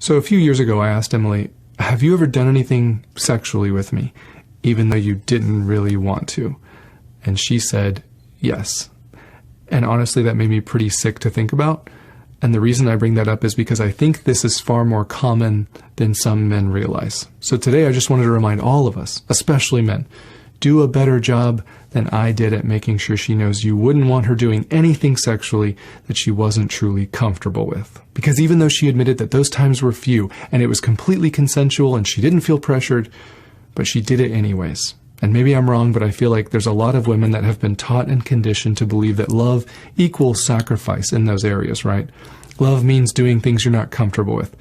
So a few years ago, I asked Emily, have you ever done anything sexually with me, even though you didn't really want to? And she said, yes. And honestly, that made me pretty sick to think about. And the reason I bring that up is because I think this is far more common than some men realize. So today, I just wanted to remind all of us, especially men, do a better job than I did at making sure she knows you wouldn't want her doing anything sexually that she wasn't truly comfortable with. Because even though she admitted that those times were few and it was completely consensual and she didn't feel pressured, but she did it anyways. And maybe I'm wrong, but I feel like there's a lot of women that have been taught and conditioned to believe that love equals sacrifice in those areas, right? Love means doing things you're not comfortable with,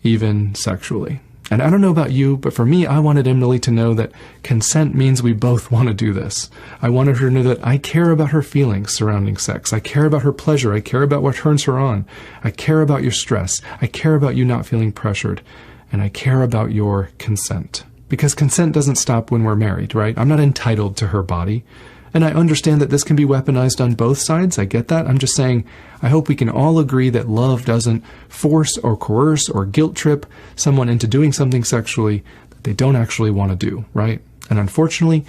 even sexually. And I don't know about you, but for me, I wanted Emily to know that consent means we both want to do this. I wanted her to know that I care about her feelings surrounding sex. I care about her pleasure. I care about what turns her on. I care about your stress. I care about you not feeling pressured. And I care about your consent. Because consent doesn't stop when we're married, right? I'm not entitled to her body. And I understand that this can be weaponized on both sides. I get that. I'm just saying, I hope we can all agree that love doesn't force or coerce or guilt trip someone into doing something sexually that they don't actually want to do, right? And unfortunately,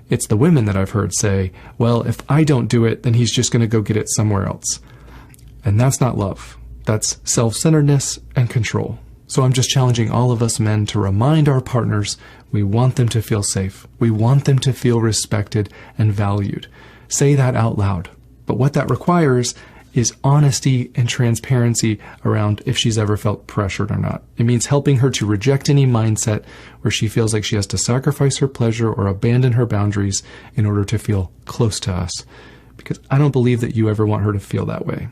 it's the women that I've heard say, well, if I don't do it, then he's just going to go get it somewhere else. And that's not love. That's self-centeredness and control. So I'm just challenging all of us men to remind our partners we want them to feel safe. We want them to feel respected and valued. Say that out loud. But what that requires is honesty and transparency around if she's ever felt pressured or not. It means helping her to reject any mindset where she feels like she has to sacrifice her pleasure or abandon her boundaries in order to feel close to us. Because I don't believe that you ever want her to feel that way.